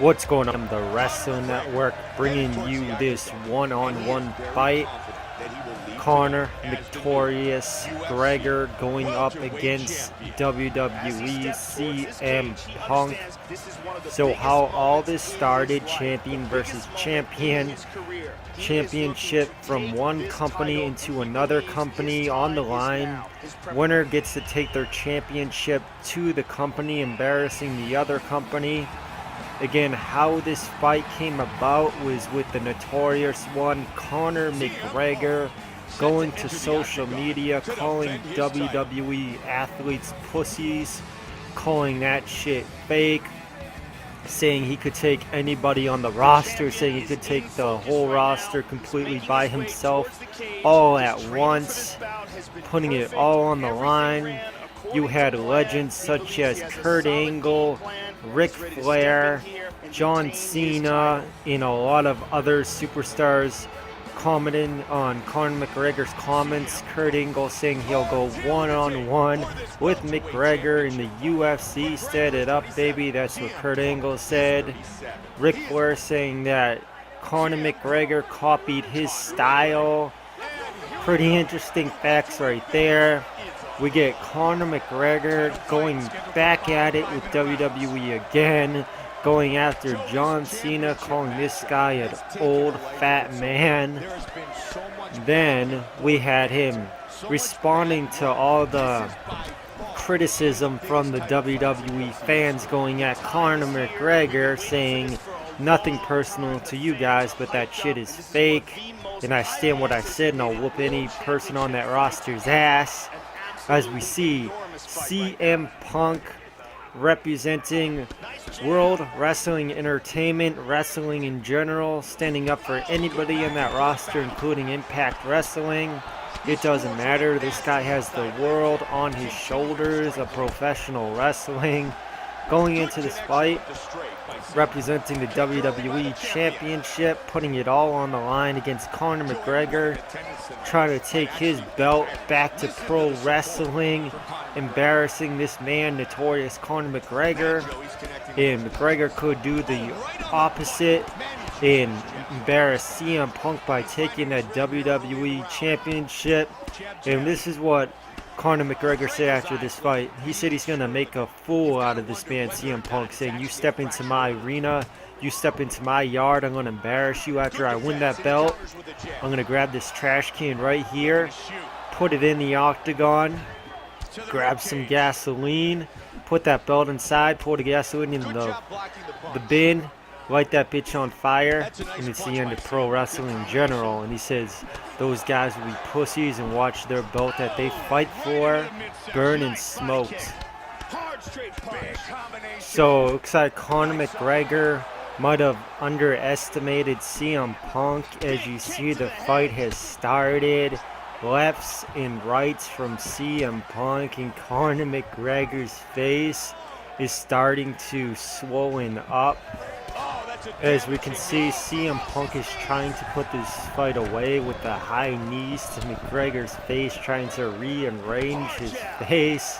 What's going on? The Wrestling Network bringing you this one-on-one fight. Conor McGregor going up against WWE CM Punk. So how all this started, champion versus champion, championship from one company into another company on the line. Winner gets to take their championship to the company, embarrassing the other company. Again, how this fight came about was with the notorious one, Conor McGregor, going to social media, calling WWE athletes pussies, calling that shit fake, saying he could take anybody on the roster, saying he could take the whole roster completely by himself, all at once, putting it all on the line. You had legends such as Kurt Angle, Ric Flair, John Cena, and a lot of other superstars commenting on Conor McGregor's comments. Kurt Angle saying he'll go one-on-one with McGregor in the UFC. Set it up, baby. That's what Kurt Angle said. Ric Flair saying that Conor McGregor copied his style. Pretty interesting facts right there. We get Conor McGregor going back at it with WWE again, going after John Cena, calling this guy an old fat man. Then we had him responding to all the criticism from the WWE fans, going at Conor McGregor, saying nothing personal to you guys, but that shit is fake. And I stand what I said, and I'll whoop any person on that roster's ass. As we see CM Punk representing World Wrestling Entertainment, wrestling in general, standing up for anybody in that roster, including Impact Wrestling. It doesn't matter. This guy has the world on his shoulders of professional wrestling. Going into this fight, representing the WWE Championship, putting it all on the line against Conor McGregor, trying to take his belt back to pro wrestling, embarrassing this man, notorious Conor McGregor. And McGregor could do the opposite and embarrass CM Punk by taking that WWE Championship. And this is what Conor McGregor said after this fight. He said he's going to make a fool out of this man, CM Punk, saying, "You step into my arena, you step into my yard, I'm going to embarrass you after I win that belt. I'm going to grab this trash can right here, put it in the octagon, grab some gasoline, put that belt inside, pour the gasoline in the bin, light that bitch on fire, and it's the end of pro wrestling in general." And he says those guys will be pussies and watch their belt that they fight for burn and smoked. So it looks like Conor McGregor might have underestimated CM Punk. As you see, the fight has started. Lefts and rights from CM Punk, and Conor McGregor's face is starting to swollen up. As we can see, CM Punk is trying to put this fight away with the high knees to McGregor's face, trying to rearrange his face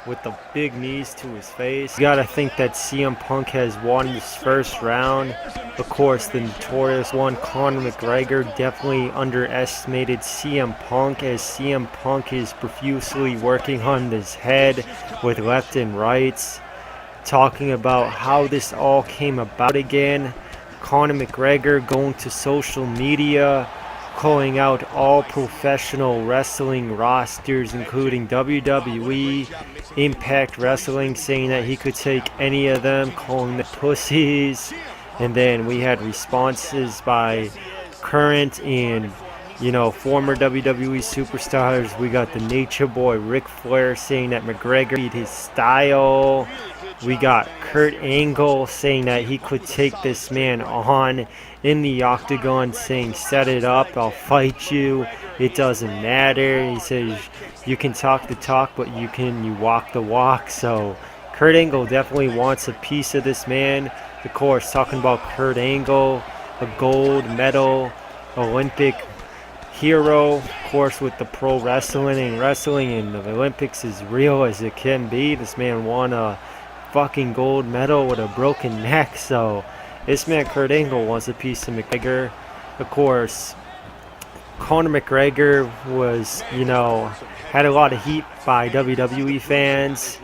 with the big knees to his face. You gotta think that CM Punk has won this first round. Of course, the notorious one, Conor McGregor, definitely underestimated CM Punk, as CM Punk is profusely working on his head with left and rights, talking about how this all came about again. Conor McGregor going to social media, calling out all professional wrestling rosters, including WWE, Impact Wrestling, saying that he could take any of them, calling them pussies. And then we had responses by current and former WWE superstars. We got the Nature Boy Ric Flair saying that McGregor beat his style. We got Kurt Angle saying that he could take this man on in the octagon, saying, "Set it up, I'll fight you. It doesn't matter." He says, "You can talk the talk, but you walk the walk." So Kurt Angle definitely wants a piece of this man. Of course, talking about Kurt Angle, a gold medal Olympic hero, of course, with the pro wrestling, and wrestling in the Olympics is real as it can be. This man won a fucking gold medal with a broken neck. So this man Kurt Angle wants a piece of McGregor. Of course, Conor McGregor was, had a lot of heat by WWE fans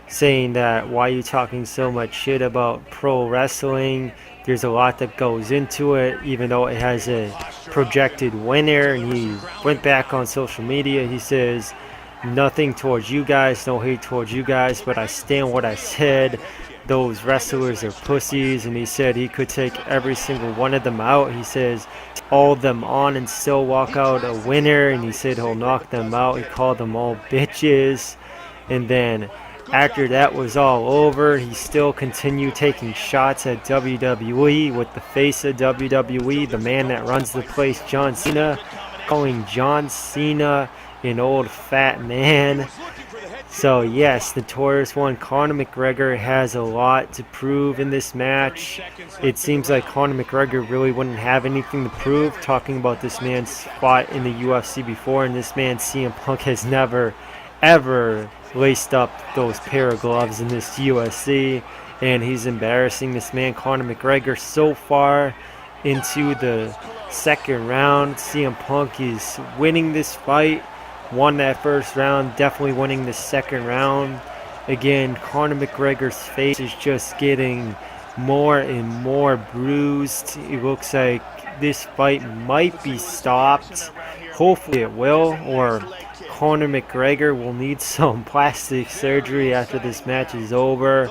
saying that, why are you talking so much shit about pro wrestling? There's a lot that goes into it, even though it has a projected winner. And he went back on social media. He says, nothing towards you guys, no hate towards you guys, but I stand what I said. Those wrestlers are pussies. And he said he could take every single one of them out. He says all of them on and still walk out a winner. And he said he'll knock them out. He called them all bitches. And then after that was all over, he still continued taking shots at WWE with the face of WWE, the man that runs the place, John Cena, calling John Cena an old fat man. So yes, Notorious One Conor McGregor has a lot to prove in this match. It seems like Conor McGregor really wouldn't have anything to prove, talking about this man's fought in the UFC before, and this man CM Punk has never, ever laced up those pair of gloves in this UFC, and he's embarrassing this man Conor McGregor so far into the second round. CM Punk is winning this fight, won that first round, definitely winning the second round. Again, Conor McGregor's face is just getting more and more bruised. It looks like this fight might be stopped. Hopefully it will, or Conor McGregor will need some plastic surgery after this match is over.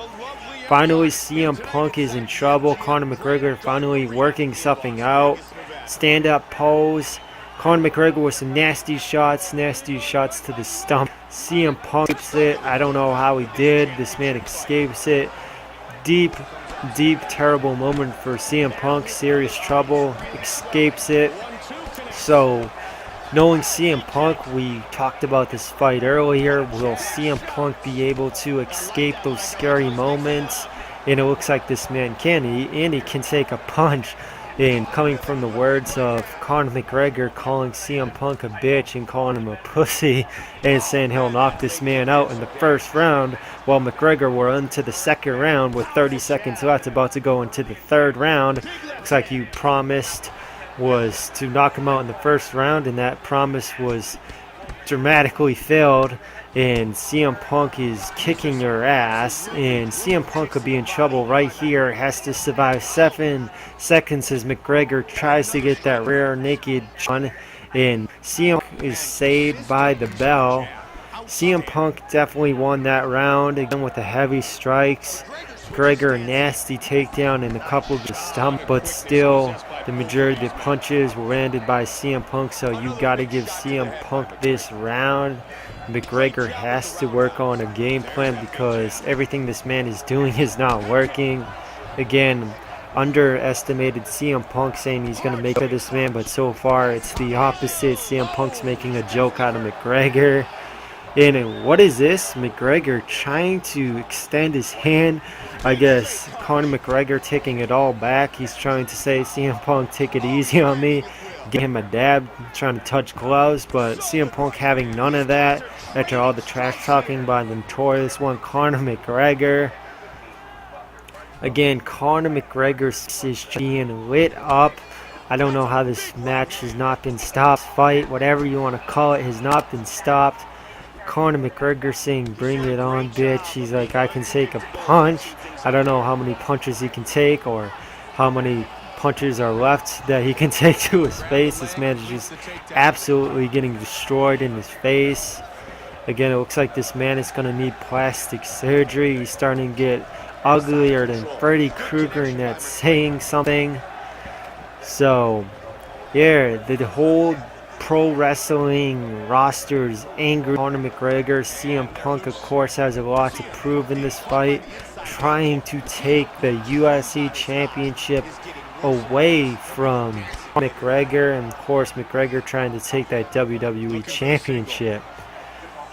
Finally, CM Punk is in trouble. Conor McGregor finally working something out. Stand-up pose. Conor McGregor with some nasty shots to the stomach. CM Punk escapes it. I don't know how he did. This man escapes it. Deep, terrible moment for CM Punk. Serious trouble. Escapes it. So, knowing CM Punk, we talked about this fight earlier. Will CM Punk be able to escape those scary moments? And it looks like this man can. He can take a punch. And coming from the words of Conor McGregor calling CM Punk a bitch and calling him a pussy and saying he'll knock this man out in the first round, while McGregor were into the second round with 30 seconds left, about to go into the third round. Looks like you promised was to knock him out in the first round, and that promise was dramatically failed, and CM Punk is kicking your ass, and CM Punk could be in trouble right here. Has to survive 7 seconds as McGregor tries to get that rear naked on, and CM Punk is saved by the bell. CM Punk definitely won that round, again with the heavy strikes. McGregor nasty takedown and a couple of the stump, but still the majority of the punches were landed by CM Punk, so you got to give CM Punk this round. McGregor has to work on a game plan because everything this man is doing is not working. Again, underestimated CM Punk, saying he's going to make it this man, but so far it's the opposite. CM Punk's making a joke out of McGregor. And what is this? McGregor trying to extend his hand. I guess Conor McGregor taking it all back. He's trying to say, CM Punk, take it easy on me. Give him a dab, trying to touch gloves. But CM Punk having none of that after all the trash talking by the Notorious One, Conor McGregor. Again, Conor McGregor is being lit up. I don't know how this match has not been stopped. Fight, whatever you want to call it, has not been stopped. Conor McGregor saying, bring it on, bitch. He's like, I can take a punch. I don't know how many punches he can take or how many punches are left that he can take to his face. This man is just absolutely getting destroyed in his face. Again, it looks like this man is going to need plastic surgery. He's starting to get uglier than Freddy Krueger, and that's saying something. So, yeah, the whole pro wrestling roster is angry. Conor McGregor, CM Punk, of course, has a lot to prove in this fight, trying to take the UFC championship away from McGregor, and of course McGregor trying to take that WWE championship.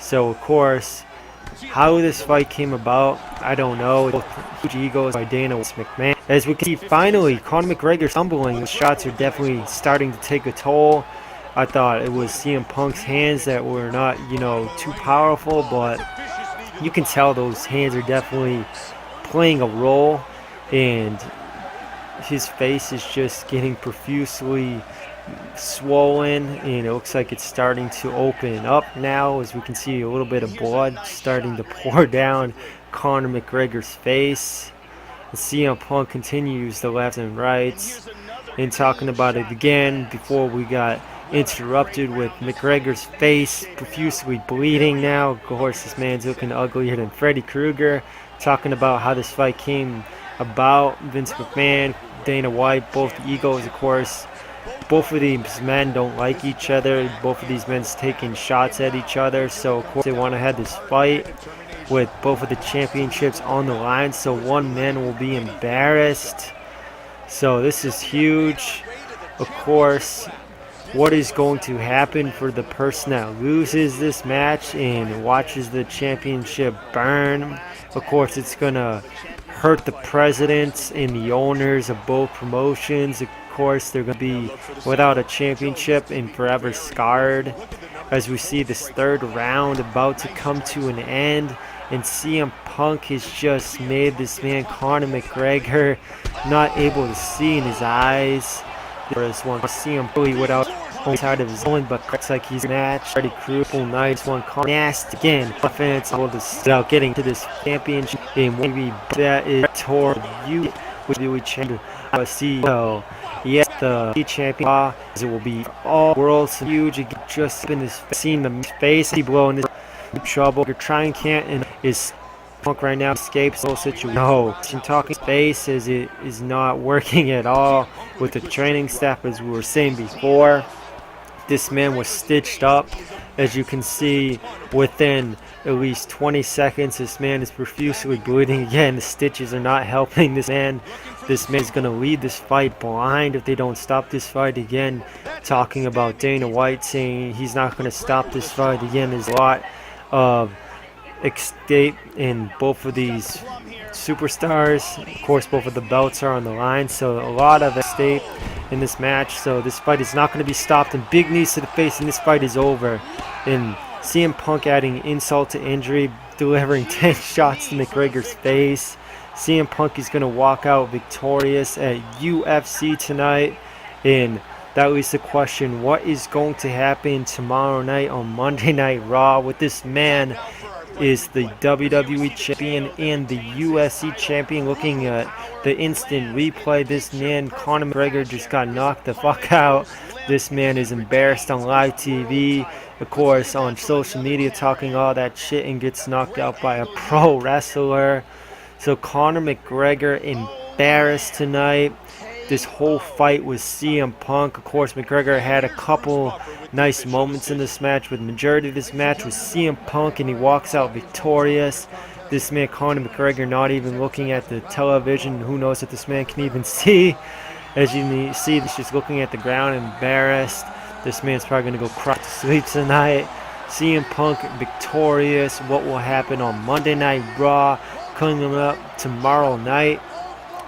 So of course, how this fight came about, I don't know. Huge egos by Dana McMahon. As we can see, finally, Conor McGregor stumbling. The shots are definitely starting to take a toll. I thought it was CM Punk's hands that were not, too powerful, but you can tell those hands are definitely playing a role, and his face is just getting profusely swollen, and it looks like it's starting to open up now, as we can see a little bit of blood starting to pour down Conor McGregor's face. And CM Punk continues the left and rights, and talking about it again before we got interrupted with McGregor's face profusely bleeding now. Of course, this man's looking uglier than Freddy Krueger. Talking about how this fight came about. Vince McMahon, Dana White, both egos, of course. Both of these men don't like each other. Both of these men's taking shots at each other. So, of course, they want to have this fight with both of the championships on the line. So, one man will be embarrassed. So, this is huge. Of course, what is going to happen for the person that loses this match and watches the championship burn? Of course, it's going to hurt the presidents and the owners of both promotions. Of course, they're going to be without a championship and forever scarred, as we see this third round about to come to an end. And CM Punk has just made this man Conor McGregor not able to see in his eyes. There's one CM Punk without side of his own, but looks like he's match. Freddy Krueger, nice one. Nasty again. Offense all this without getting to this championship game. Maybe that is toward you with the champion. See, well, yes, the champion. It will be all worlds huge. Just in his seeing the face, he blowing this trouble. You're trying can't and is Punk right now escapes the whole situation. No, talking space is it is not working at all with the training staff, as we were saying before. This man was stitched up, as you can see, within at least 20 seconds. This man is profusely bleeding again. The stitches are not helping this man. This man is going to lead this fight blind if they don't stop this fight again. Talking about Dana White saying he's not going to stop this fight again. There's a lot of escape in both of these superstars. Of course, both of the belts are on the line, so a lot of escape in this match. So this fight is not going to be stopped, and big knees to the face, and this fight is over. And CM Punk adding insult to injury, delivering 10 shots to McGregor's face. CM Punk is going to walk out victorious at UFC tonight, and that leaves the question, what is going to happen tomorrow night on Monday Night Raw with this man is the WWE champion and the UFC champion. Looking at the instant replay, this man Conor McGregor just got knocked the fuck out. This man is embarrassed on live TV, of course on social media, talking all that shit, and gets knocked out by a pro wrestler. So Conor McGregor embarrassed tonight. This whole fight was CM Punk. Of course, McGregor had a couple nice moments in this match, but the majority of this match was CM Punk, and he walks out victorious. This man, Conor McGregor, not even looking at the television. Who knows if this man can even see? As you see, he's just looking at the ground, embarrassed. This man's probably going to go cry to sleep tonight. CM Punk victorious. What will happen on Monday Night Raw coming up tomorrow night?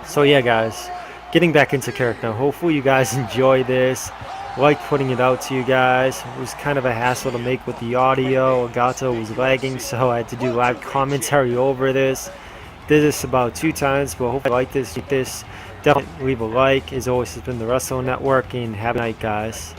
So yeah, guys, getting back into character. Hopefully you guys enjoy this. Like putting it out to you guys. It was kind of a hassle to make with the audio. Elgato was lagging, so I had to do live commentary over this. Did this about 2 times, but hopefully you like this. Definitely leave a like. As always, it's been the Wrestling Network, and have a night, guys.